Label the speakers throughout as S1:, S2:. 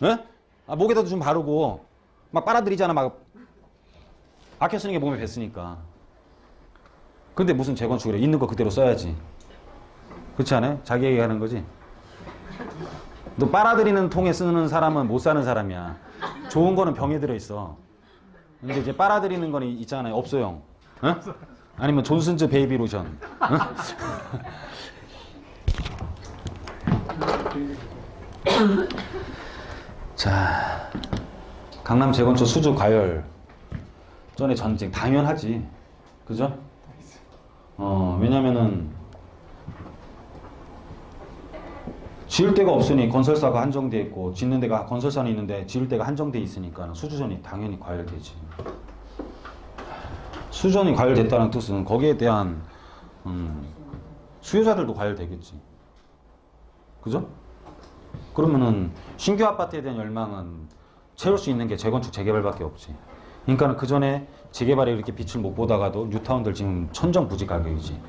S1: 예? 아, 목에다도 좀 바르고 막 빨아들이잖아. 막 아껴 쓰는 게 몸에 뱄으니까. 근데 무슨 재건축이래. 있는 거 그대로 써야지. 그렇지 않아요? 자기 얘기하는 거지. 너 빨아들이는 통에 쓰는 사람은 못 사는 사람이야. 좋은 거는 병에 들어있어. 근데 이제 빨아들이는 거는 있잖아요. 없어요. 어? 아니면 존슨즈 베이비 로션. 어? 자, 강남 재건축 수주 과열 전에 전쟁 당연하지. 그죠? 왜냐면은 지을 데가 없으니 건설사가 한정돼 있고 짓는 데가 건설사는 있는데 지을 데가 한정돼 있으니까 수주전이 당연히 과열되지. 수주전이 과열됐다는 뜻은 거기에 대한 수요자들도 과열되겠지. 그죠? 그러면은 신규 아파트에 대한 열망은 채울 수 있는 게 재건축 재개발밖에 없지. 그러니까 그 전에 재개발에 이렇게 빛을 못 보다가도 뉴타운들 지금 천정부지 가격이지.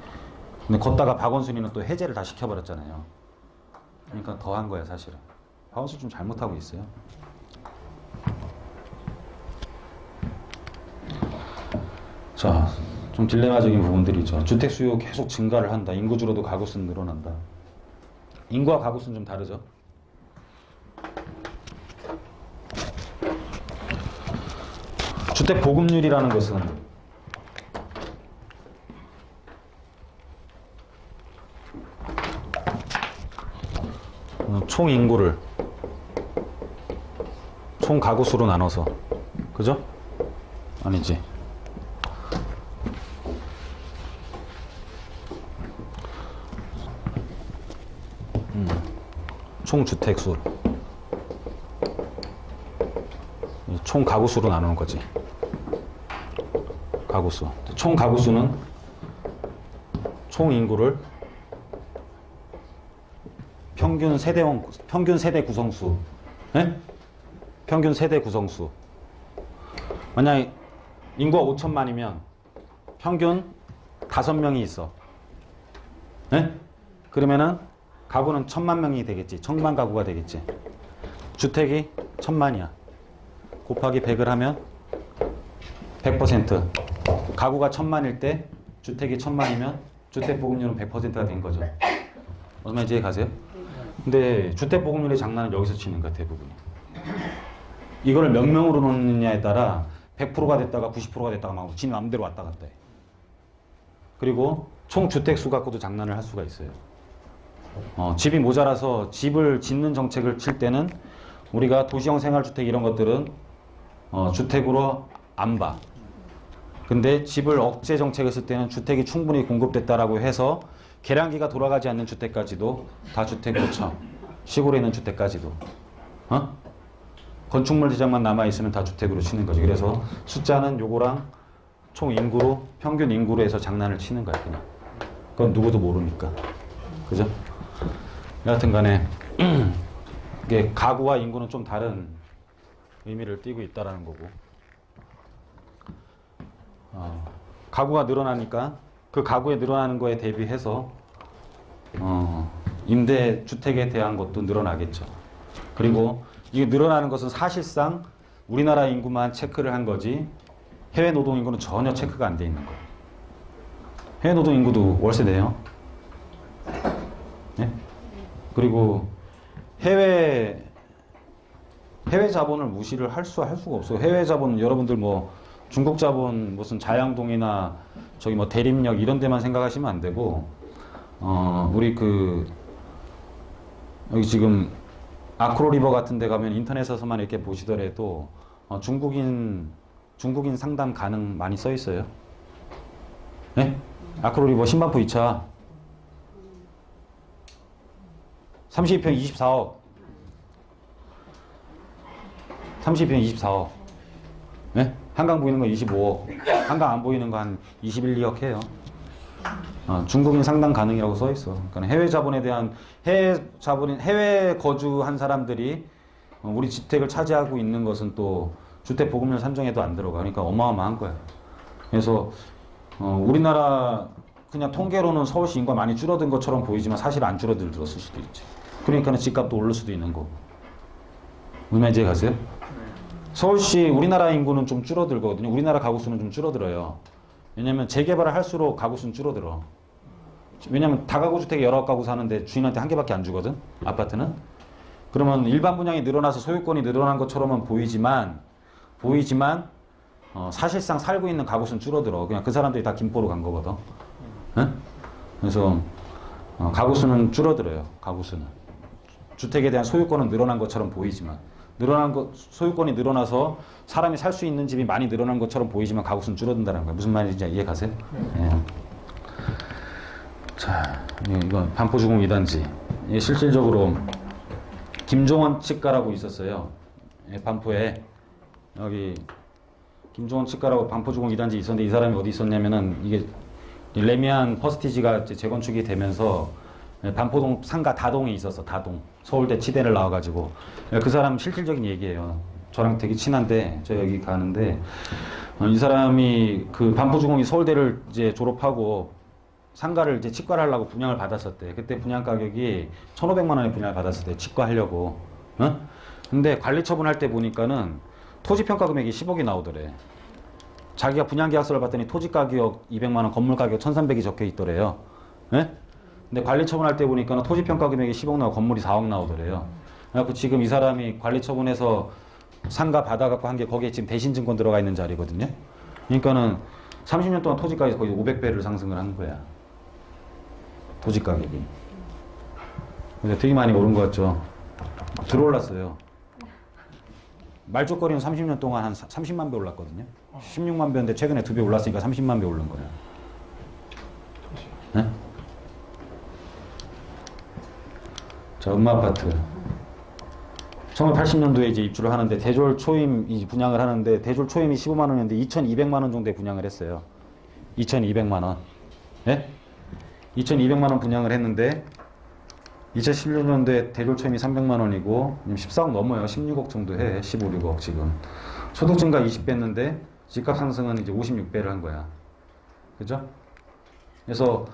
S1: 근데 걷다가 박원순이는 또 해제를 다 시켜버렸잖아요. 그러니까 더 한 거야 사실은. 박원순 좀 잘못하고 있어요. 자, 좀 딜레마적인 부분들이죠. 주택 수요 계속 증가를 한다. 인구 줄어도 가구 수는 늘어난다. 인구와 가구 수는 좀 다르죠. 주택 보급률이라는 것은 총 인구를 총 가구 수로 나눠서, 그죠? 아니지. 총 주택 수, 총 가구 수로 나누는 거지. 가구수. 총 가구수는 총 인구를 평균 세대 구성수. 네? 평균 세대 구성수. 만약에 인구가 5천만이면 평균 5명이 있어. 네? 그러면은 가구는 1,000만 명이 되겠지. 1,000만 가구가 되겠지. 주택이 1,000만이야. 곱하기 100을 하면 100%. 가구가 1,000만일 때 주택이 1,000만이면 주택 보급률은 100%가 된 거죠. 무슨 말인지 이해 가세요? 근데 주택 보급률의 장난은 여기서 치는 거야, 대부분이. 이거를 몇 명으로 놓느냐에 따라 100%가 됐다가 90%가 됐다가 막 지 마음대로 왔다 갔다 해. 그리고 총 주택 수 갖고도 장난을 할 수가 있어요. 집이 모자라서 집을 짓는 정책을 칠 때는 우리가 도시형 생활주택 이런 것들은 주택으로 안 봐. 근데 집을 억제 정책을 쓸 때는 주택이 충분히 공급됐다라고 해서 계량기가 돌아가지 않는 주택까지도 다 주택으로 쳐. 시골에 있는 주택까지도. 건축물 지장만 남아있으면 다 주택으로 치는 거지. 그래서 숫자는 요거랑 총 인구로, 평균 인구로 해서 장난을 치는 거야, 그냥. 그건 누구도 모르니까. 그죠? 여하튼 간에, 이게 가구와 인구는 좀 다른 의미를 띠고 있다라는 거고. 가구가 늘어나니까 그 가구에 늘어나는 거에 대비해서 임대 주택에 대한 것도 늘어나겠죠. 그리고 이게 늘어나는 것은 사실상 우리나라 인구만 체크를 한 거지 해외 노동 인구는 전혀 체크가 안 돼 있는 거예요. 해외 노동 인구도 월세 내요. 네? 그리고 해외 자본을 무시를 할 수가 없어요. 해외 자본 여러분들 뭐 중국 자본 무슨 자양동이나 저기 뭐 대림역 이런 데만 생각하시면 안 되고 우리 여기 지금 아크로리버 같은 데 가면 인터넷에서만 이렇게 보시더라도 중국인 상담 가능 많이 써 있어요. 네? 아크로리버 신반포 2차 32평 24억 32평 24억 네? 한강 보이는 거 25억 한강 안 보이는 거 한 21, 2억 해요. 중국인 상당 가능이라고 써 있어. 그러니까 해외 자본에 대한 해외 거주한 사람들이 우리 주택을 차지하고 있는 것은 또 주택 보급률 산정에도 안 들어가. 그러니까 어마어마한 거야. 그래서 우리나라 그냥 통계로는 서울시 인구가 많이 줄어든 것처럼 보이지만 사실 안 줄어들었을 수도 있지. 그러니까 집값도 오를 수도 있는 거고. 무슨 말인지 가세요? 서울시 우리나라 인구는 좀 줄어들거든요. 우리나라 가구 수는 좀 줄어들어요. 왜냐면 재개발을 할수록 가구 수는 줄어들어. 왜냐면 다가구 주택에 여러 가구 사는데 주인한테 한 개밖에 안 주거든. 아파트는. 그러면 일반 분양이 늘어나서 소유권이 늘어난 것처럼은 보이지만 사실상 살고 있는 가구 수는 줄어들어. 그냥 그 사람들이 다 김포로 간 거거든. 응? 그래서 가구 수는 줄어들어요. 가구 수는. 주택에 대한 소유권은 늘어난 것처럼 보이지만 소유권이 늘어나서 사람이 살 수 있는 집이 많이 늘어난 것처럼 보이지만 가구 수는 줄어든다는 거예요. 무슨 말인지 이해 가세요? 예. 자, 이거 반포주공 2단지. 이게 실질적으로 김종원 치과라고 있었어요. 예, 반포에 여기 김종원 치과라고 반포주공 2단지 있었는데 이 사람이 어디 있었냐면은 이게 레미안 퍼스티지가 이제 재건축이 되면서 반포동 상가 다동에 있었어. 다동. 서울대 치대를 나와가지고 그 사람 실질적인 얘기예요. 저랑 되게 친한데 저 여기 가는데 이 사람이 그 반포주공이 서울대를 이제 졸업하고 상가를 이제 치과를 하려고 분양을 받았었대. 그때 분양 가격이 1,500만 원에 분양을 받았을 때 치과 하려고. 어? 근데 관리 처분할 때 보니까는 토지 평가 금액이 10억이 나오더래. 자기가 분양 계약서를 봤더니 토지 가격 200만 원, 건물 가격 1,300이 적혀 있더래요. 예? 근데 관리 처분할 때 보니까는 토지 평가 금액이 10억 나오고 건물이 4억 나오더래요. 그래갖고 지금 이 사람이 관리 처분해서 상가 받아갖고 한 게 거기에 지금 대신증권 들어가 있는 자리거든요. 그러니까는 30년 동안 토지 가격이 거의 500배를 상승을 한 거야. 토지 가격이. 근데 되게 많이 오른 것 같죠. 들어올랐어요. 말죽거리는 30년 동안 한 30만 배 올랐거든요. 16만 배인데 최근에 2배 올랐으니까 30만 배 오른 거야. 네? 자, 음마아파트. 1980년도에 이제 입주를 하는데 대졸 초임 분양을 하는데 대졸 초임이 15만 원이었는데 2,200만 원 정도에 분양을 했어요. 2,200만 원. 예? 2,200만 원 분양을 했는데 2016년도에 대졸 초임이 300만 원이고 14억 넘어요. 16억 정도 해. 15, 16억 지금. 소득 증가 20배 했는데 집값 상승은 이제 56배를 한 거야. 그죠? 그래서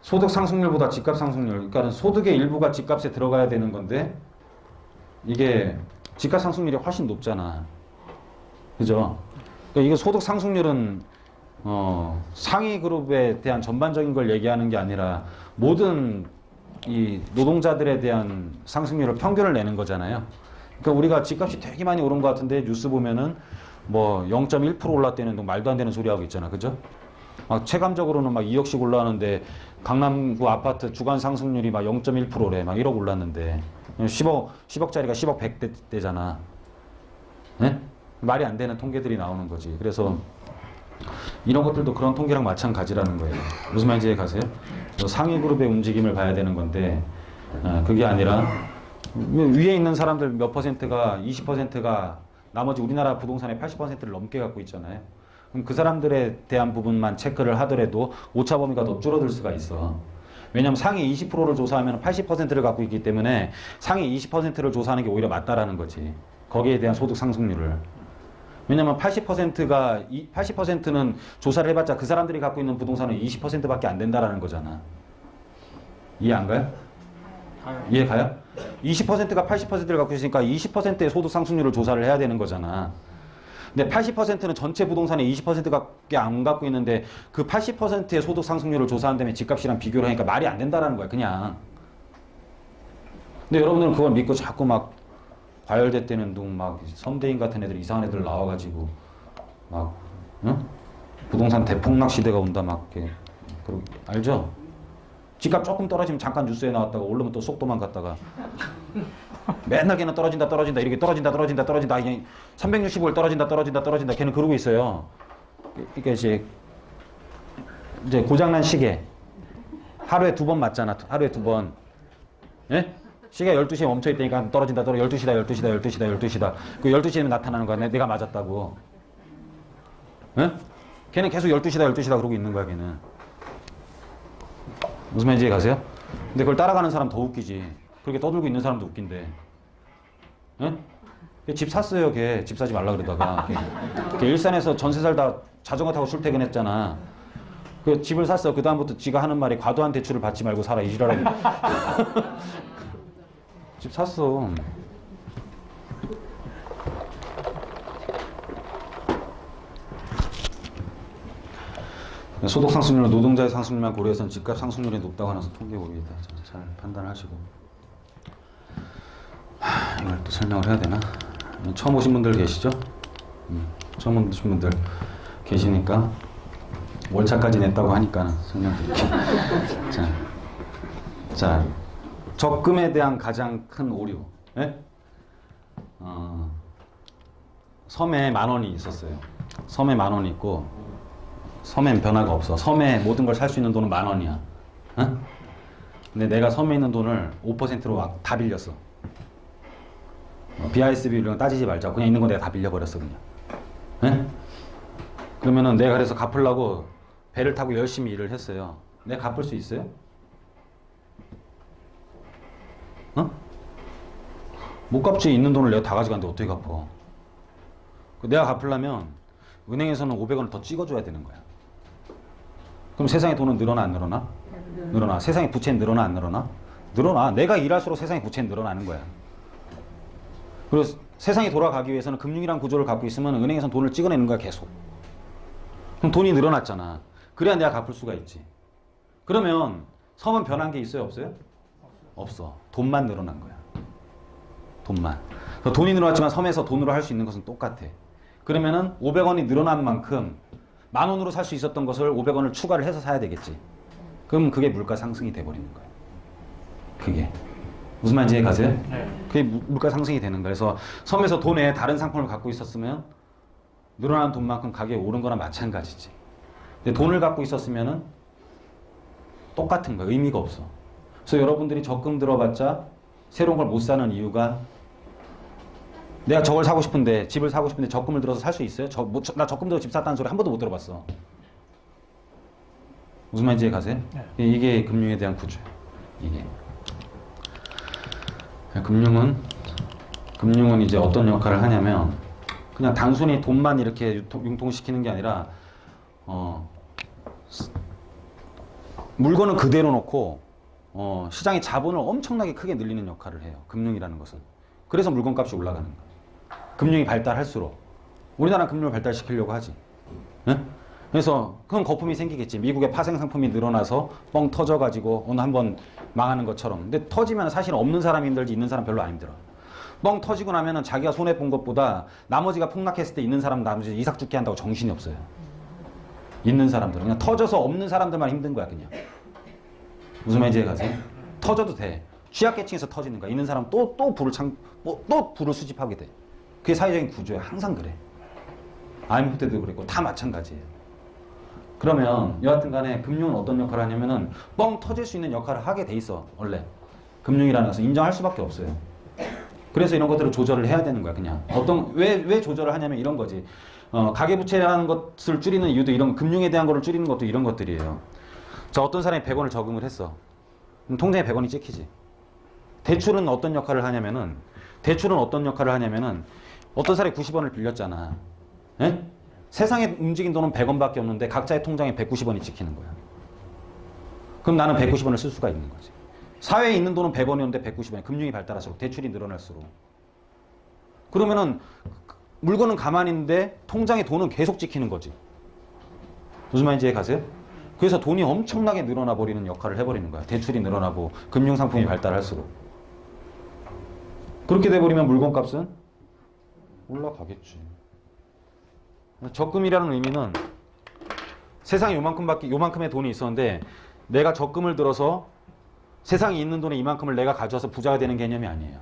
S1: 소득 상승률보다 집값 상승률, 그러니까 소득의 일부가 집값에 들어가야 되는 건데 이게 집값 상승률이 훨씬 높잖아. 그죠? 그러니까 이게 소득 상승률은 상위 그룹에 대한 전반적인 걸 얘기하는 게 아니라 모든 이 노동자들에 대한 상승률을 평균을 내는 거잖아요. 그러니까 우리가 집값이 되게 많이 오른 것 같은데 뉴스 보면은 뭐 0.1% 올랐다는 말도 안 되는 소리 하고 있잖아. 그죠? 막 체감적으로는 막 2억씩 올라가는데 강남구 아파트 주간 상승률이 막 0.1%래. 막 1억 올랐는데 10억짜리가 10억 100대잖아. 네? 말이 안 되는 통계들이 나오는 거지. 그래서 이런 것들도 그런 통계랑 마찬가지라는 거예요. 무슨 말인지 이해 가세요? 상위 그룹의 움직임을 봐야 되는 건데 그게 아니라 위에 있는 사람들 몇 퍼센트가 20%가 나머지 우리나라 부동산의 80%를 넘게 갖고 있잖아요. 그럼 그 사람들에 대한 부분만 체크를 하더라도 오차 범위가 더 줄어들 수가 있어. 왜냐하면 상위 20%를 조사하면 80%를 갖고 있기 때문에 상위 20%를 조사하는 게 오히려 맞다라는 거지. 거기에 대한 소득 상승률을. 왜냐면 80%는 조사를 해봤자 그 사람들이 갖고 있는 부동산은 20%밖에 안 된다라는 거잖아. 이해 안 가요? 이해 가요? 20%가 80%를 갖고 있으니까 20%의 소득 상승률을 조사를 해야 되는 거잖아. 근데 80%는 전체 부동산의 20%밖에 안 갖고 있는데 그 80%의 소득 상승률을 조사한 다음에 집값이랑 비교를 하니까 말이 안 된다라는 거야, 그냥. 근데 여러분들은 그걸 믿고 자꾸 막 과열대 때는 막 선대인 같은 애들 이상한 애들 나와가지고 막 응? 부동산 대폭락 시대가 온다 막 알죠? 집값 조금 떨어지면 잠깐 뉴스에 나왔다가 오르면 또 쏙 도망갔다가 맨날 걔는 떨어진다 이렇게 떨어진다 365일 떨어진다 걔는 그러고 있어요. 그러니까 이제 고장난 시계 하루에 2번 맞잖아. 하루에 2번. 예? 시계가 12시에 멈춰있다니까 떨어진다 12시다 그 12시에 나타나는 거야. 내가 맞았다고. 예? 걔는 계속 12시다 그러고 있는 거야. 걔는. 무슨 말인지 가세요? 근데 그걸 따라가는 사람 더 웃기지. 그렇게 떠들고 있는 사람도 웃긴데. 예? 집 샀어요. 걔 집 사지 말라 그러다가 걔 일산에서 전세 살다 자전거 타고 출퇴근했잖아. 그 집을 샀어. 그 다음부터 지가 하는 말이 과도한 대출을 받지 말고 살아. 이 지랄하고. 집 샀어. 소득 상승률은 노동자의 상승률만 고려해서는 집값 상승률이 높다고 하면서 통계 오류이다. 잘 판단하시고. 이걸 또 설명을 해야 되나? 처음 오신 분들 계시죠? 처음 오신 분들 계시니까 월차까지 냈다고 하니까 설명드릴게요. 자, 적금에 대한 가장 큰 오류. 예? 섬에 10,000원이 있었어요. 섬에 10,000원이 있고 섬엔 변화가 없어. 섬에 모든 걸 살 수 있는 돈은 10,000원이야. 어? 근데 내가 섬에 있는 돈을 5%로 막 다 빌렸어. BISB 이런 거 따지지 말자. 그냥 있는 거 내가 다 빌려버렸어 그냥. 예? 그러면은 내가 그래서 갚으려고 배를 타고 열심히 일을 했어요. 내가 갚을 수 있어요? 어? 못 갚지. 있는 돈을 내가 다 가져갔는데 어떻게 갚어? 내가 갚으려면 은행에서는 500원을 더 찍어줘야 되는 거야. 그럼 세상의 돈은 늘어나 안 늘어나? 늘어나. 세상의 부채는 늘어나 안 늘어나? 늘어나. 내가 일할수록 세상의 부채는 늘어나는 거야. 그리고 세상이 돌아가기 위해서는 금융이란 구조를 갖고 있으면 은행에서는 돈을 찍어내는 거야 계속. 그럼 돈이 늘어났잖아. 그래야 내가 갚을 수가 있지. 그러면 섬은 변한 게 있어요 없어요? 없어. 돈만 늘어난 거야. 돈만. 돈이 늘어났지만 섬에서 돈으로 할 수 있는 것은 똑같아. 그러면은 500원이 늘어난 만큼 10,000원으로 살 수 있었던 것을 500원을 추가를 해서 사야 되겠지. 그럼 그게 물가 상승이 돼버리는 거야. 그게. 무슨 말인지 이해 가세요? 네. 그게 물가 상승이 되는 거야. 그래서 섬에서 돈에 다른 상품을 갖고 있었으면 늘어난 돈만큼 가격이 오른 거나 마찬가지지. 근데 돈을 갖고 있었으면은 똑같은 거야. 의미가 없어. 그래서 여러분들이 적금 들어봤자 새로운 걸 못 사는 이유가 내가 저걸 사고 싶은데 집을 사고 싶은데 적금을 들어서 살 수 있어요? 나 적금 들어 집 샀다는 소리 한 번도 못 들어봤어. 무슨 말인지 이해 가세요? 네. 이게 금융에 대한 구조예요. 이게. 금융은 이제 어떤 역할을 하냐면 그냥 단순히 돈만 이렇게 융통시키는 게 아니라 물건은 그대로 놓고 시장의 자본을 엄청나게 크게 늘리는 역할을 해요. 금융이라는 것은. 그래서 물건값이 올라가는 거예요. 금융이 발달할수록. 우리나라는 금융을 발달시키려고 하지. 네? 그래서 그건 거품이 생기겠지. 미국의 파생 상품이 늘어나서 뻥 터져가지고 오늘 한번 망하는 것처럼. 근데 터지면 사실 없는 사람이 힘들지 있는 사람 별로 안 힘들어. 뻥 터지고 나면은 자기가 손해본 것보다 나머지가 폭락했을 때 있는 사람 나머지 이삭 죽게 한다고 정신이 없어요. 있는 사람들은. 그냥 터져서 없는 사람들만 힘든 거야 그냥. 무슨 말인지 이해 가세요? 터져도 돼. 취약계층에서 터지는 거야. 있는 사람 또 불을 수집하게 돼. 그게 사회적인 구조야. 항상 그래. IMF 때도 그랬고 다 마찬가지예요. 그러면 여하튼 간에 금융은 어떤 역할을 하냐면은 뻥 터질 수 있는 역할을 하게 돼 있어. 원래. 금융이라는 것은 인정할 수밖에 없어요. 그래서 이런 것들을 조절을 해야 되는 거야 그냥. 왜 조절을 하냐면 이런 거지. 가계부채라는 것을 줄이는 이유도 이런 금융에 대한 거를 줄이는 것도 이런 것들이에요. 자, 어떤 사람이 100원을 저금을 했어. 그럼 통장에 100원이 찍히지. 대출은 어떤 역할을 하냐면은 어떤 사람이 90원을 빌렸잖아. 에? 세상에 움직인 돈은 100원밖에 없는데 각자의 통장에 190원이 찍히는 거야. 그럼 나는 190원을 쓸 수가 있는 거지. 사회에 있는 돈은 100원이었는데 190원이. 금융이 발달할수록 대출이 늘어날수록. 그러면은 물건은 가만히 있는데 통장에 돈은 계속 찍히는 거지. 무슨 말인지 이해 가세요? 그래서 돈이 엄청나게 늘어나 버리는 역할을 해버리는 거야. 대출이 늘어나고 금융상품이 발달할수록. 그렇게 돼버리면 물건값은 올라가겠지. 적금이라는 의미는 세상에 요만큼의 돈이 있었는데 내가 적금을 들어서 세상에 있는 돈의 이만큼을 내가 가져와서 부자가 되는 개념이 아니에요.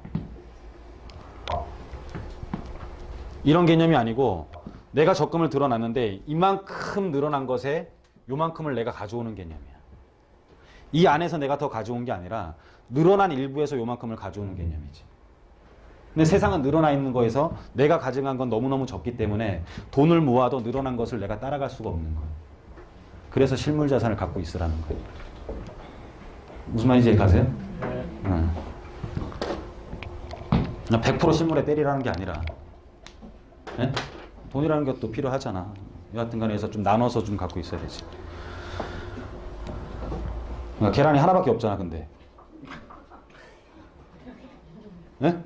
S1: 이런 개념이 아니고 내가 적금을 들어놨는데 이만큼 늘어난 것에 요만큼을 내가 가져오는 개념이야. 이 안에서 내가 더 가져온 게 아니라 늘어난 일부에서 요만큼을 가져오는 개념이지. 근데 세상은 늘어나 있는 거에서 내가 가져간 건 너무너무 적기 때문에 돈을 모아도 늘어난 것을 내가 따라갈 수가 없는 거예요. 그래서 실물 자산을 갖고 있으라는 거예요. 무슨 말인지 이해가세요? 응. 100% 실물에 때리라는 게 아니라 네? 돈이라는 것도 필요하잖아. 여하튼 간에 해서 좀 나눠서 좀 갖고 있어야 되지. 그러니까 계란이 하나밖에 없잖아 근데. 네?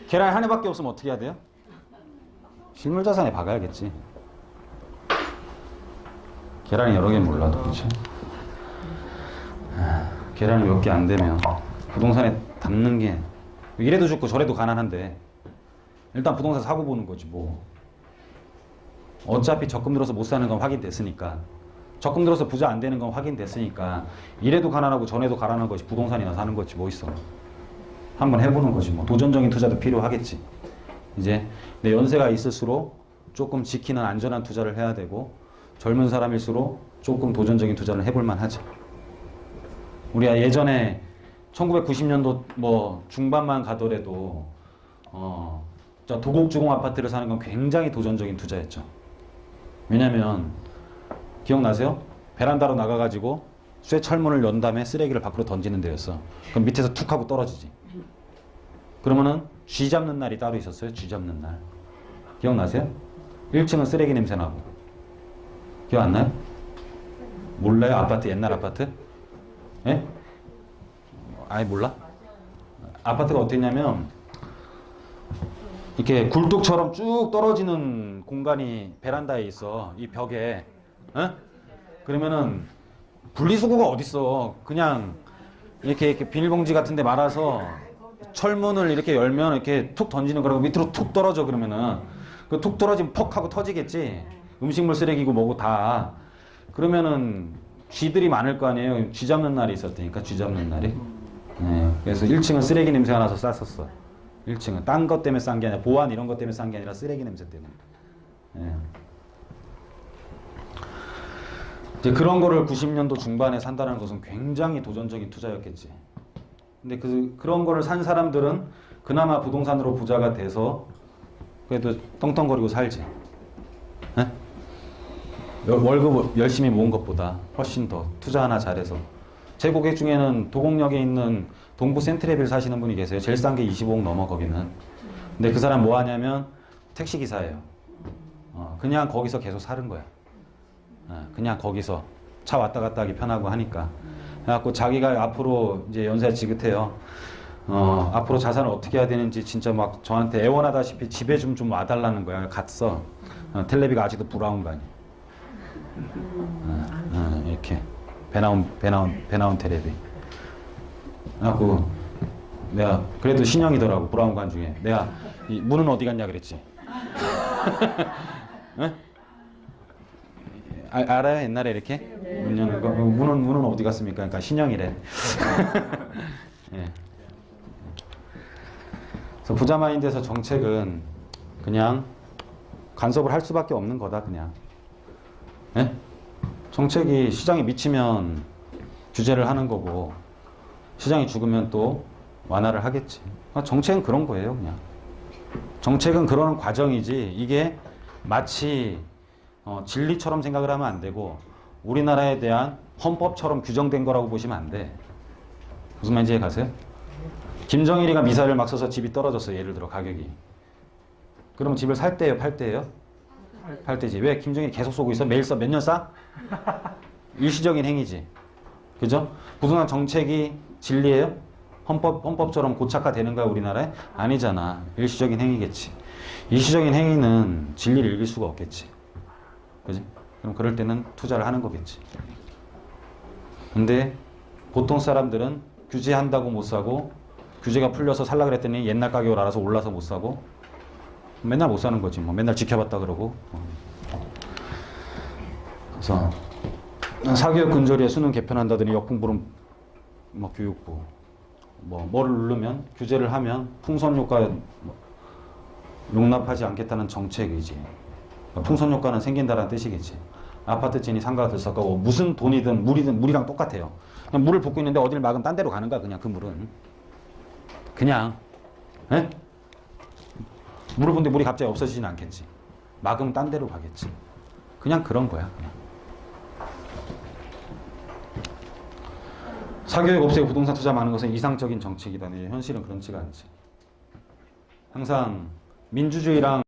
S1: 계란이 하나밖에 없으면 어떻게 해야 돼요? 실물자산에 박아야겠지. 계란이 여러 개 몰라도 그렇죠? 계란이 몇 개 안 되면 부동산에 담는 게 이래도 죽고 저래도 가난한데 일단 부동산 사고 보는 거지 뭐. 어차피 적금 들어서 못 사는 건 확인됐으니까, 적금 들어서 부자 안 되는 건 확인됐으니까 이래도 가난하고 저래도 가난한 것이 부동산이나 사는 거지 뭐 있어. 한번 해보는 거지 뭐. 도전적인 투자도 필요하겠지. 이제 내 연세가 있을수록 조금 지키는 안전한 투자를 해야 되고, 젊은 사람일수록 조금 도전적인 투자를 해볼 만하지. 우리가 예전에 1990년도 뭐 중반만 가더라도 저 도곡주공 아파트를 사는 건 굉장히 도전적인 투자였죠. 왜냐면 기억나세요? 베란다로 나가가지고 쇠철문을 연 다음에 쓰레기를 밖으로 던지는 데였어. 그럼 밑에서 툭 하고 떨어지지. 그러면은 쥐 잡는 날이 따로 있었어요. 쥐 잡는 날. 기억나세요? 1층은 쓰레기 냄새 나고. 기억 안 나요? 몰라요? 아파트, 옛날 아파트? 예? 아예 몰라? 아파트가 어땠냐면 이렇게 굴뚝처럼 쭉 떨어지는 공간이 베란다에 있어. 이 벽에. 어? 그러면은 분리수거가 어딨어. 그냥 이렇게 비닐봉지 같은 데 말아서 철문을 이렇게 열면 이렇게 툭 던지는 거라고 밑으로 툭 떨어져. 그러면은 그 툭 떨어지면 퍽 하고 터지겠지. 음식물 쓰레기고 뭐고 다. 그러면은 쥐들이 많을 거 아니에요. 쥐 잡는 날이 있었다니까. 쥐 잡는 날이. 네, 그래서 1층은 쓰레기 냄새가 나서 쌌었어. 1층은 딴 것 때문에 싼 게 아니라 보안 이런 것 때문에 싼 게 아니라 쓰레기 냄새 때문에. 네. 이제 그런 거를 90년도 중반에 산다는 것은 굉장히 도전적인 투자였겠지. 근데 그런 거를 산 사람들은 그나마 부동산으로 부자가 돼서 그래도 떵떵거리고 살지. 네? 월급 열심히 모은 것보다 훨씬 더 투자 하나 잘해서. 제 고객 중에는 도곡역에 있는 동부 센트레빌 사시는 분이 계세요. 제일 싼 게 25억 넘어 거기는. 근데 그 사람 뭐 하냐면 택시기사예요. 그냥 거기서 계속 사는 거야. 그냥 거기서 차 왔다 갔다 하기 편하고 하니까. 그래갖고 자기가 앞으로 이제 연세가 지긋해요. 앞으로 자산을 어떻게 해야 되는지 진짜 막 저한테 애원하다시피 집에 좀 와달라는 거야. 갔어. 텔레비가 아직도 브라운 거 아니야. 이렇게 배 나온 텔레비. 그래갖고 내가 그래도 신형이더라고. 브라운 관 중에. 내가 이 문은 어디 갔냐 그랬지. 응? 알아요? 옛날에 이렇게 문 여는 거. 문은 어디 갔습니까? 그러니까 신형이래. 예. 그래서 부자 마인드에서 정책은 그냥 간섭을 할 수밖에 없는 거다. 그냥. 예? 정책이 시장에 미치면 규제를 하는 거고 시장이 죽으면 또 완화를 하겠지. 정책은 그런 거예요. 그냥. 정책은 그런 과정이지 이게 마치 진리처럼 생각을 하면 안 되고 우리나라에 대한 헌법처럼 규정된 거라고 보시면 안 돼. 무슨 말인지 이해 가세요? 김정일이가 미사일을 막 쏘서 집이 떨어졌어요. 예를 들어 가격이. 그러면 집을 살 때예요? 팔 때예요? 팔 때지. 왜 김정일이 계속 쏘고 있어? 매일 써? 몇 년 싸? 일시적인 행위지. 그죠? 부동산 정책이 진리예요? 헌법처럼 고착화되는 거야 우리나라에? 아니잖아. 일시적인 행위겠지. 일시적인 행위는 진리를 읽을 수가 없겠지. 그지? 그럼 그럴 때는 투자를 하는 거겠지. 근데 보통 사람들은 규제한다고 못 사고 규제가 풀려서 살라 그랬더니 옛날 가격을 알아서 올라서 못 사고 맨날 못 사는 거지. 뭐 맨날 지켜봤다 그러고. 그래서 사교육 근저리에 수능 개편한다더니 역풍부름 뭐 교육부 뭐를 누르면 규제를 하면 풍선 효과 용납하지 않겠다는 정책 의지. 풍선 효과는 생긴다는 뜻이겠지. 아파트 찐이 상가가 들썩하고 무슨 돈이든 물이랑 똑같아요. 그냥 물을 붓고 있는데 어딜 막으면 딴 데로 가는 거야. 그냥 그 물은. 그냥. 에? 물을 붓는데 물이 갑자기 없어지진 않겠지. 막으면 딴 데로 가겠지. 그냥 그런 거야. 그냥. 사교육 없애고 부동산 투자 많은 것은 이상적인 정책이다. 현실은 그렇지가 않지. 항상 민주주의랑